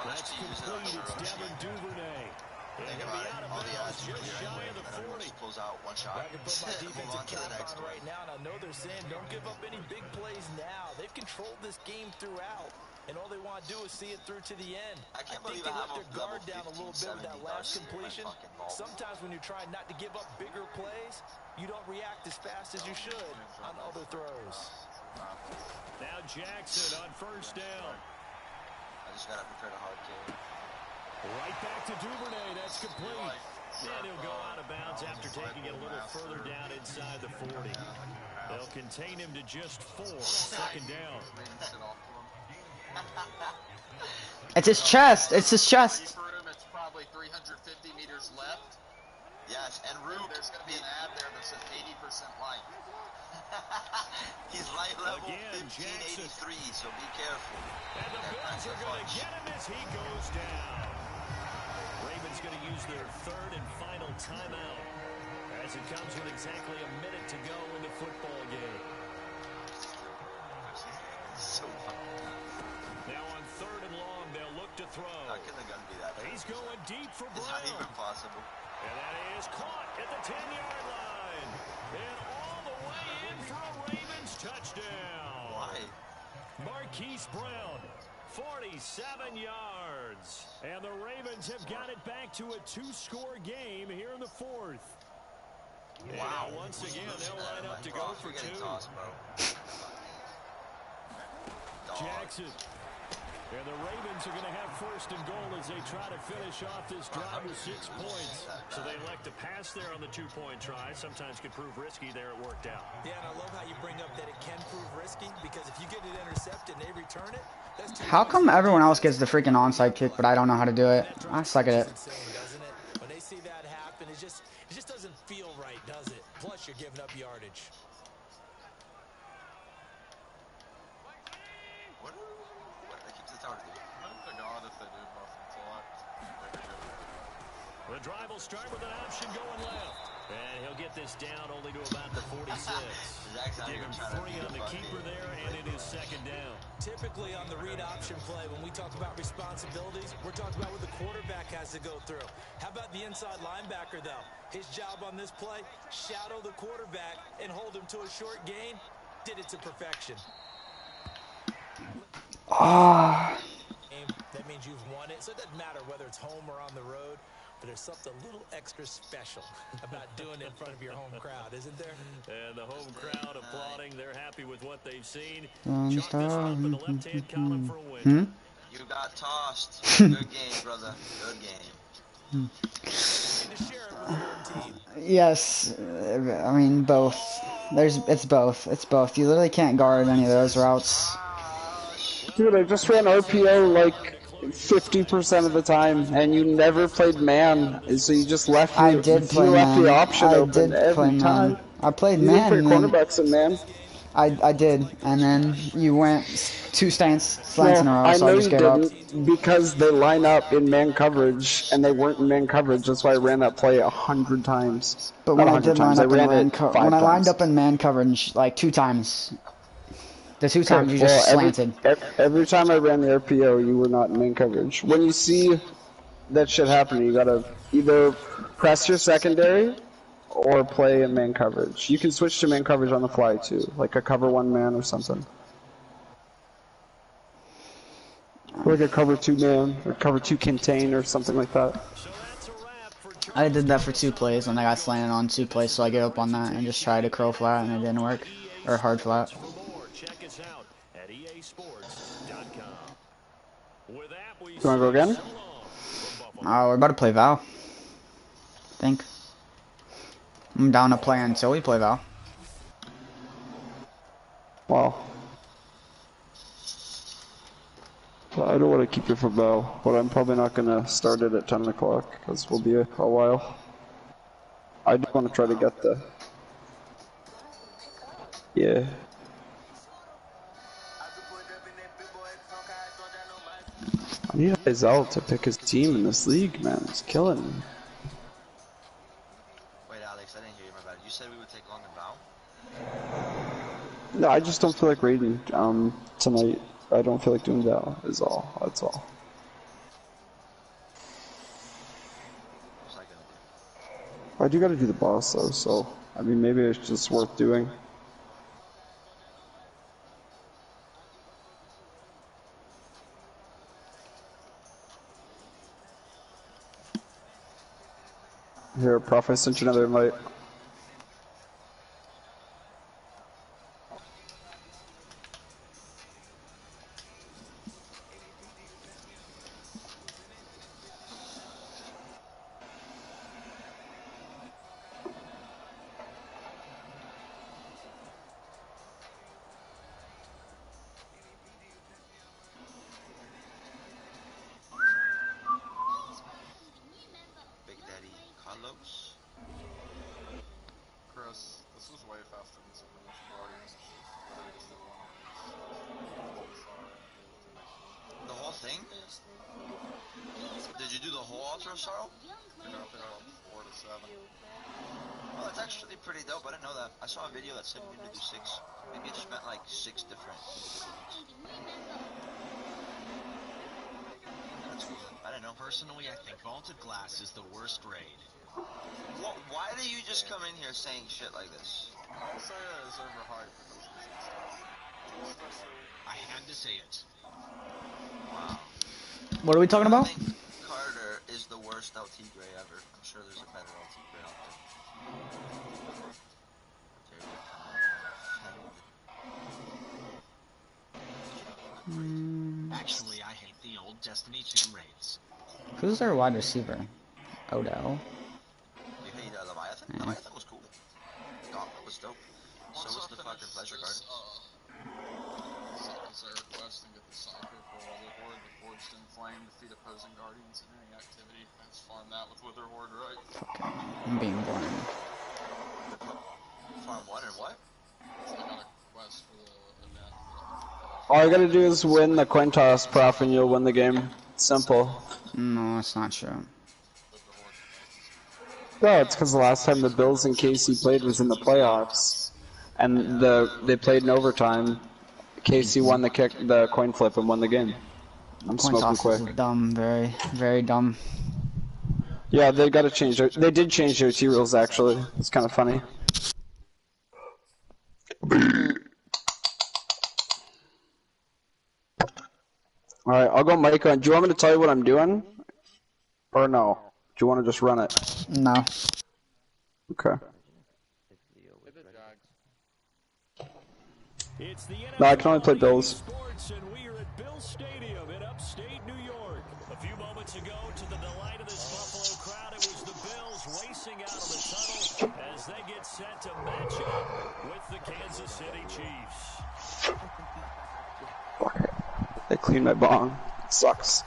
That's complete. It's Devin Duvernay. They're going to be out of bounds just shy of the 40. Pulls out one shot. I can put my defensive cap on right now, and I know they're saying don't give up any big plays now. They've controlled this game throughout, and all they want to do is see it through to the end. I think they let their guard down a little bit with that last completion. Sometimes when you're trying not to give up bigger plays, you don't react as fast as you should on other throws. Now Jackson on 1st down. I just got to prepare the hard kick. Right back to Duvernay. That's complete. And he'll go out of bounds after taking it a little further down inside the 40. They'll contain him to just 4. 2nd down. It's his chest. It's his chest. It's probably 350 meters left. Yes, and Rube, there's going to be an ad there that says 80% light. He's light level Again, 1583, so be careful. And the Bills are going to get him as he goes down. Ravens going to use their 3rd and final timeout as it comes with exactly a minute to go in the football game. So now on 3rd and long, they'll look to throw. how can the gun be that? He's going deep for It's not Brown. even possible. And that is caught at the 10-yard line. And all the way in for a Ravens touchdown. Why? Marquise Brown, 47 yards. And the Ravens have got it back to a 2-score game here in the 4th. Wow. And once again, they'll line up to go for 2. Jackson. And the Ravens are going to have 1st and goal as they try to finish off this drive with 6 points. So they elect to pass there on the 2-point try. Sometimes could prove risky. There it worked out. Yeah, and I love how you bring up that it can prove risky, because if you get it intercepted and they return it, that's 2 How come everyone else gets the freaking onside kick, but I don't know how to do it? I suck at it. insane, doesn't it? When they see that happen, it just doesn't feel right, does it? Plus, you're giving up yardage. The drive will start with an option going left. And he'll get this down only to about the 46. Give him 3 on the keeper there, and it is 2nd down. Typically on the read option play, when we talk about responsibilities, we're talking about what the quarterback has to go through. How about the inside linebacker, though? His job on this play, shadow the quarterback and hold him to a short gain. Did it to perfection. That means you've won it. So it doesn't matter whether it's home or on the road. But there's something a little extra special about doing it in front of your home crowd, isn't there? And the home crowd applauding. They're happy with what they've seen. Chalk this one up in the left-hand column for a win. You got tossed. Good game, brother. Good game. Yes, I mean both. It's both. It's both. You literally can't guard any of those routes. Dude, I just ran RPO like 50% of the time, and you never played man, so you just left me. I did play man. left the option I open did every play time. man. I played You man. didn't play And then cornerbacks in man. I did, and then you went 2 slants in a row, I so know I just you gave up. didn't, because they line up in man coverage, and they weren't in man coverage. That's why I ran that play 100 times. But when I did line up in man when I lined times. up in man coverage like 2 times, the 2 times you just slanted. Every time I ran the RPO, you were not in man coverage. When you see that shit happening, you gotta either press your secondary or play in man coverage. You can switch to man coverage on the fly too, like a cover 1 man or something. Or like a cover 2 man, or cover 2 contain or something like that. So that's a wrap for I did that for 2 plays and I got slanted on 2 plays, so I gave up on that and just tried to curl flat and it didn't work. Or hard flat. For more, check us out at easports.com. With that, we You wanna go say again? so long from Buffalo. Oh, we're about to play Val. I think. I'm down to play until we play Val. Wow. I don't want to keep it for Bell, but I'm probably not going to start it at 10 o'clock, because we'll be a while. I do want to try to get the... Yeah. I need Izal to pick his team in this league, man. It's killing me. Wait, Alex, I didn't hear you, my bad. You said we would take on the bow? No, I just don't feel like raiding tonight. I don't feel like doing that, is all. That's all. What's I gonna do? I do gotta do the boss though, so... I mean, maybe it's just worth doing. Here, Prof, I sent you another invite. Big Daddy Carlos? Chris, this was way faster than some of the Guardians. Literally just did one of these. The whole thing? Did you do the whole Altar of Sorrow? Yeah, I think I got 4 to 7. Oh, that's actually pretty dope. I didn't know that. I saw a video that said you need to do 6. Maybe it just meant like 6 different individuals. That's cool. I didn't know. Personally, I think Vaulted Glass is the worst raid. Well, why do you just come in here saying shit like this? I'll say it is overhyped because of some stuff. I had to say it. Wow. What are we talking I about? think Carter is the worst LT Gray ever. I'm sure there's a better LT Gray out there. Actually, I hate the old Destiny 2 raids. Who's their wide receiver? Odell. You hate Leviathan? Yeah. Leviathan was cool. Gauntlet was dope. So was the fucking Pleasure Card. As I request and get the Cypher for Wither Horde, the Forged in Flame, defeat opposing Guardians in any activity. I just farm that with Wither Horde, right? I'm being blind. Farm 1 and what? So I got a quest for the event. All I gotta do is win the coin toss, Prof, and you'll win the game. Simple. No, that's not true. No, it's because the last time the Bills and KC played was in the playoffs, and they played in overtime. KC won the coin flip and won the game. I'm Coin smoking toss quick. is dumb, very, very dumb. Yeah, they gotta change it. They did change their T rules actually. It's kind of funny. All right, I'll go Micah. Do you want me to tell you what I'm doing, or no? Do you want to just run it? No. Okay. Hit the Jags. It's the No, I can only play NFL Bills. Sports, and we are at Bill Stadium in upstate New York. A few moments ago, to the delight of this Buffalo crowd, it was the Bills racing out of the tunnel as they get set to match up with the Kansas City Chiefs. Fuck it. They cleaned my bong. It sucks.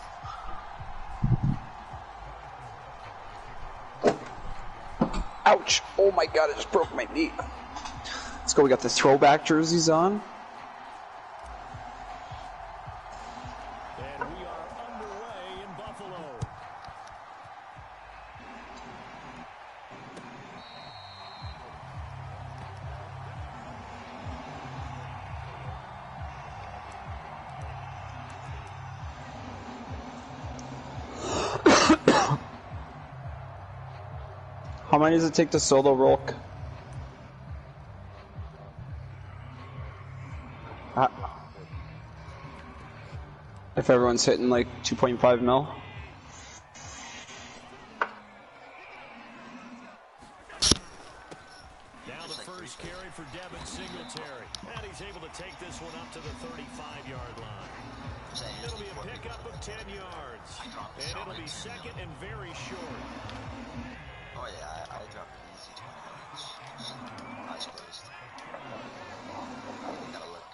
Ouch! Oh my god, I just broke my knee. Let's go, we got the throwback jerseys on. And we are underway in Buffalo. How many does it take to solo Rolk? If everyone's hitting like 2.5 mil? he's able to take this one up to the 35-yard line. It'll be a pickup of 10 yards. And it'll be second and very short. Oh yeah, I dropped an easy 20 yards. Eyes closed. I gotta look.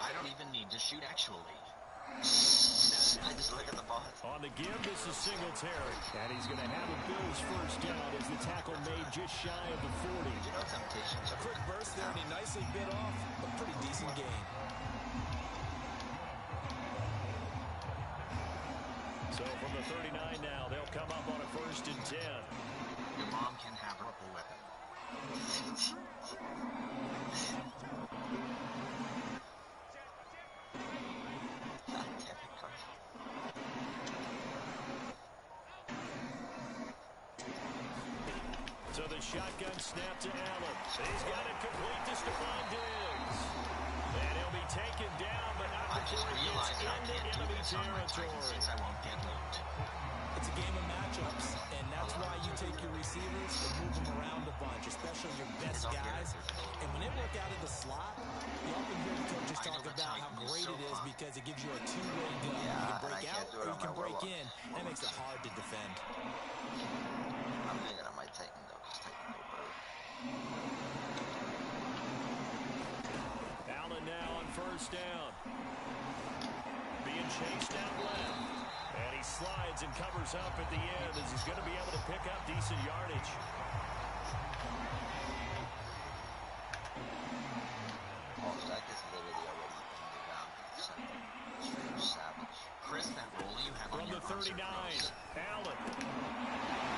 I don't even need to shoot actually. I just look at the ball. On the give, this is Singletary. And he's going to have a Bills first down as the tackle made just shy of the 40. You know, temptations. A quick burst there, and he nicely bit off a pretty decent gain. So from the 39 now, they'll come up on a 1st and 10. Your mom can have her a weapon. So the shotgun snap to Allen. He's got it complete to Stephon Diggs. And he'll be taken down, but not I just before he realized gets I into can't do enemy this on my Titan territory. since I won't get loot. It's a game of matchups, and that's why you take your receivers and move them around a bunch, especially your best guys. And when they work out of the slot, you often hear the coaches talk about how great it is because it gives you a two-way go. You can break out or you can break in. That makes it hard to defend. I'm thinking I might Titan though, because Titan over. Allen now on 1st down. Being chased out left. And he slides and covers up at the end as he's going to be able to pick up decent yardage. Oh, Zach is literally already in the ground. Straight savage. Chris, that roll you have on From your the arms 39, are gross. Allen.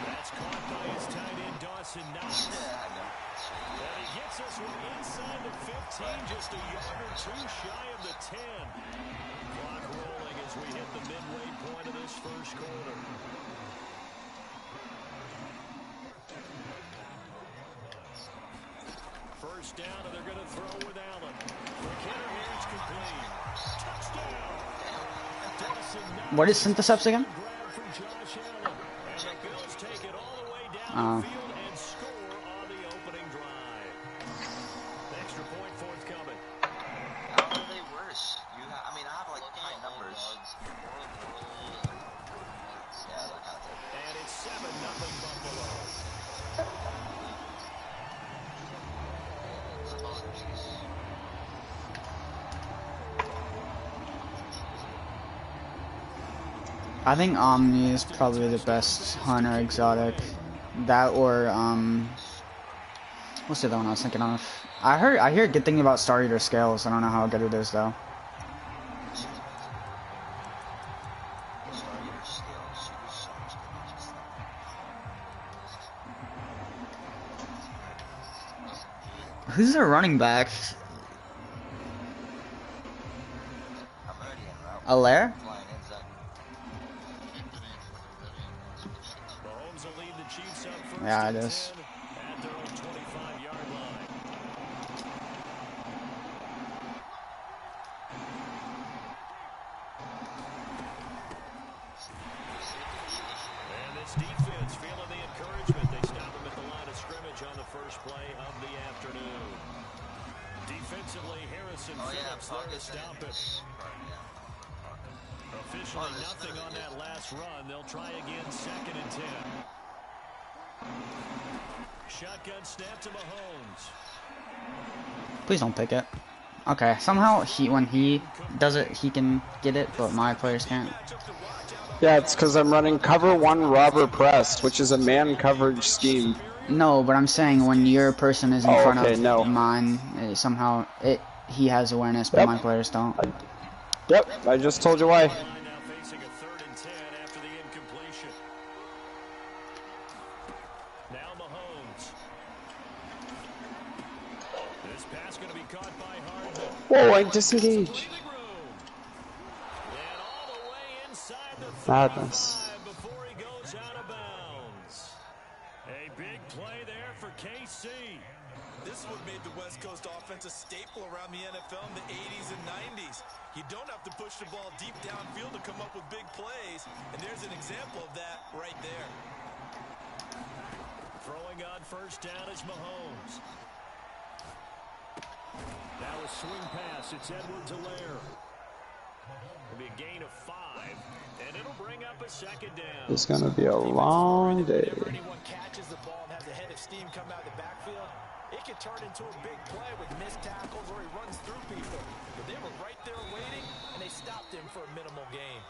That's caught by his tight end, Dawson Knox. Yeah, I know. And he gets us one inside the 15, just a yard or two shy of the 10. Clock rolling as we hit the midway point of this first quarter. First down, and they're going to throw with Allen. McKinnon here's complete. Touchdown! Dawson Knox. What is Syntheseps again? Grab from Josh Allen. And the Bills take it all the way down the field and score on the opening drive. Extra point forthcoming. How are they worse? I mean, I have like high numbers. Yeah, they're kind of terrible. And it's 7-0 Buffalo. I think Omni is probably the best hunter exotic. That or what's the other one I was thinking of? I hear a good thing about Star Eater Scales. I don't know how good it is though. Who's their running back? Allaire? Yeah, it is. At their own 25-yard line. And this defense feeling the encouragement. They stop him at the line of scrimmage on the first play of the afternoon. Defensively, Harrison Phillips there to stop it. Officially nothing on that last run. They'll try again, 2nd and 10. Shotgun snap to Mahomes. Please don't pick it. Okay, somehow when he does it, he can get it, but my players can't. Yeah, it's because I'm running cover 1 robber press, which is a man coverage scheme. No, but I'm saying when your person is in front of no. mine, somehow he has awareness, but my players don't. Yep, I just told you why. Now facing a 3rd and 10 after the incompletion. Now Mahomes. This pass going to be caught by Hardman. Whoa, I disengaged. And all the way inside the Madness. 35 before he goes out of bounds. A big play there for KC. This one made the West Coast offense a staple around the NFL in the 80s and 90s. You don't have to push the ball deep downfield to come up with big plays, and there's an example of that right there. first down is Mahomes. Now a swing pass. It's Edwards-Helaire. It'll be a gain of 5, and it'll bring up a second down. It's gonna be a long day. Whenever anyone catches the ball and has a head of steam come out of the backfield, it can turn into a big play with missed tackles or he runs through people. But they were right there waiting, and they stopped him for a minimal gain.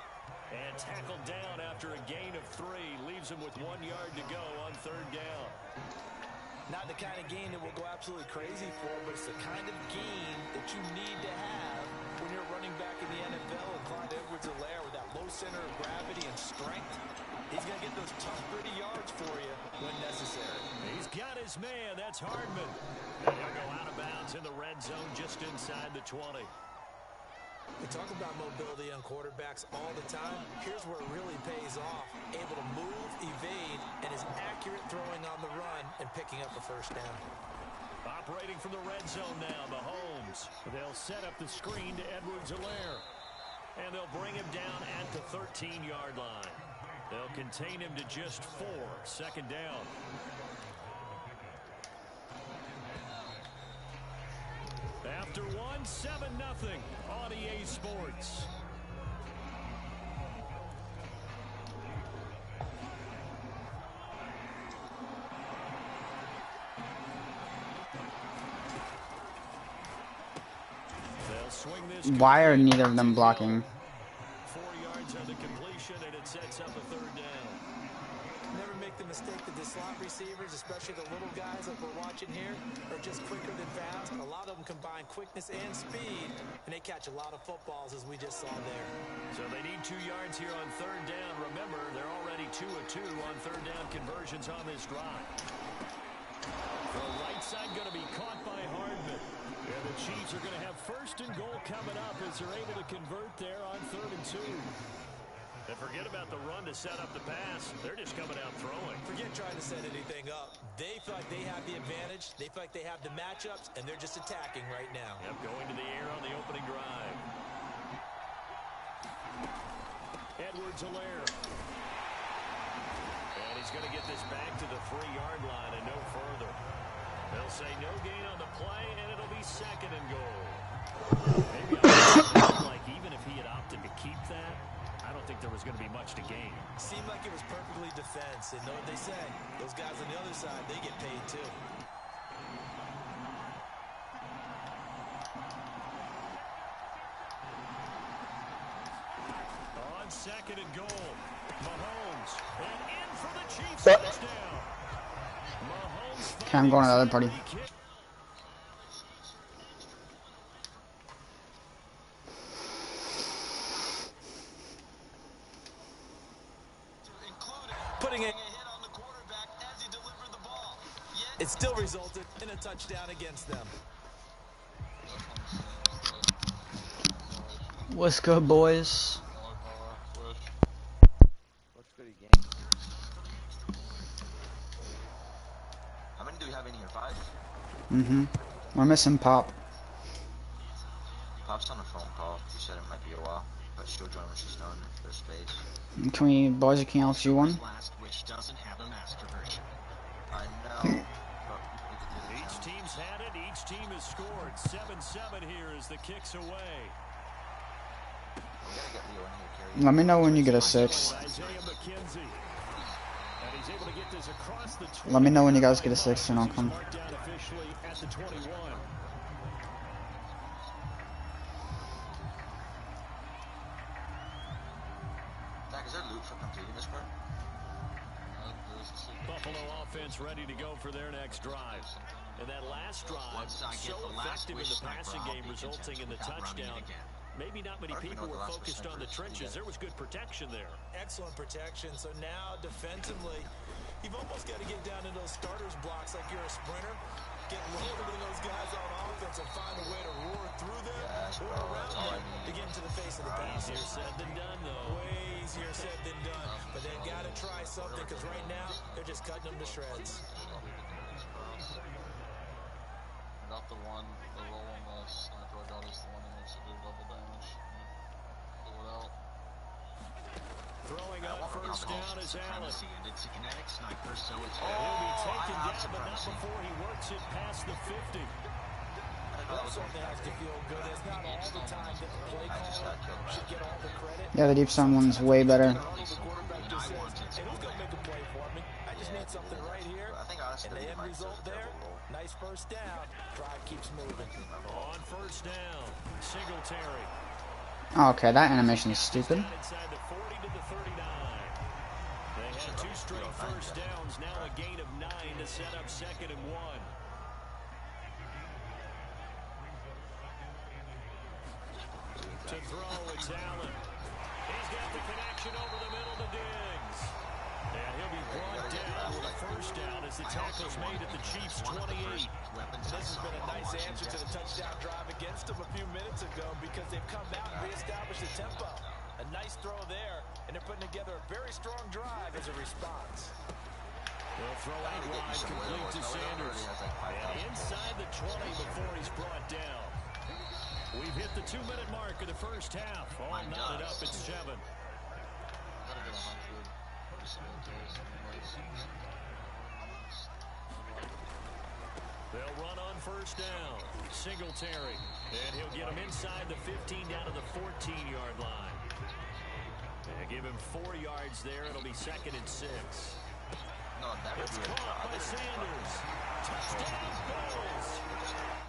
And tackled down after a gain of 3. Leaves him with 1 yard to go on third down. Not the kind of gain that we'll go absolutely crazy for, but it's the kind of gain that you need to have when you're running back in the NFL with Clyde Edwards-Helaire with that low center of gravity and strength. He's going to get those tough, gritty yards for you when necessary. He's got his man. That's Hardman. And he'll go out of bounds in the red zone just inside the 20. We talk about mobility on quarterbacks all the time. Here's where it really pays off. Able to move, evade, and is accurate throwing on the run and picking up a first down. Operating from the red zone now, Mahomes. They'll set up the screen to Edwards-Helaire. And they'll bring him down at the 13-yard line. They'll contain him to just 4. Second down. After 1, 7-0 on EA Sports. They'll swing this. Why are neither of them blocking? 4 yards on the completion, and it sets up a third down. Never make the mistake that the slot receivers, especially the little guys like we're watching here, are just quicker than fast. A lot of them combine quickness and speed, and they catch a lot of footballs, as we just saw there. So they need 2 yards here on third down. Remember, they're already 2 of 2 on third down conversions on this drive. The right side going to be caught by Hardman. And the Chiefs are going to have first and goal coming up as they're able to convert there on 3rd and 2. And forget about the run to set up the pass. They're just coming out throwing. Forget trying to set anything up. They feel like they have the advantage. They feel like they have the matchups, and they're just attacking right now. Yep, going to the air on the opening drive. Edwards-Helaire. And he's going to get this back to the 3-yard line and no further. They'll say no gain on the play, and it'll be 2nd and goal. Maybe like even if he had opted to keep that, I don't think there was going to be much to gain. Seemed like it was perfectly defense, and know what they say. Those guys on the other side, they get paid too. On 2nd and goal, Mahomes, and in for the Chiefs touchdown. Mahomes. Okay, I'm going to the other party. Putting a hit on the quarterback as he delivered the ball. It still resulted in a touchdown against them. What's good, boys? What's good game? How many do we have in here? 5? Mm-hmm. We're missing Pop. Pop's on the phone call. She said it might be a while, but she'll join when she's done. There's space. Can we, boys, can you LCU one? Which doesn't have a master version. I know. But we could do the Each challenge. team's had it. Each team has scored. 7-7 here as the kick's away. We gotta get Leo in here, Kerry. Let me know when you get a 6. Isaiah McKenzie. And he's able to get this across the 20. Let me know when you guys get a 6 and I'll come. Marked down officially at the 21. Zach, is there loot for completing this part? Buffalo offense ready to go for their next drive. And that last drive, Once I get so the last effective in wish the sniper, passing I'll game, be resulting in the content without running touchdown. it again. Maybe not many I don't even people know were what the last focused on the sniper is. trenches. There was good protection there. Excellent protection. So now defensively, you've almost got to get down to those starters blocks like you're a sprinter. Get lower to those guys on offense and find a way to roar through them Yes, or bro, around that's all I them need. to get into the face of the Easier passers. said than done, though. Way easier said than done. But they've got to try something because right now they're just cutting them to shreds. I got the roll on the sniper I got is the one that makes it do double damage. Pull it out. Throwing out first down is Allen. And it's a kinetic sniper, so it's He'll be taken I'm down, but not supremacy. before he works it past the 50. That certainly has to feel good. It's not all the time that the play caller should get all the credit. Yeah, the deep zone one's way better. The quarterback just says, hey, who's going to make a play for me? I just need something right here. I think honestly, And the end might result serve a there, terrible role. nice first down. Drive keeps moving. On first down, Singletary. Okay, that animation is stupid. Inside the 40 to the 39. They had 2 straight first downs, now a gain of 9 to set up 2nd and 1. To throw, it's Allen. He's got the connection over the middle to Diggs. And he'll be brought down with a first down as the tackle's made at the Chiefs' 28. This has been a nice answer to the touchdown drive against them a few minutes ago because they've come out and reestablished the tempo. A nice throw there, and they're putting together a very strong drive as a response. They'll throw out wide, complete to Sanders. And inside the 20 before he's brought down. We've hit the 2-minute mark of the first half. All knotted up at 7. They'll run on first down. Singletary. And he'll get him inside the 15 down to the 14-yard line. And give him 4 yards there. It'll be 2nd and 6. No, never It's do it. caught by Sanders. Touchdown, Bills.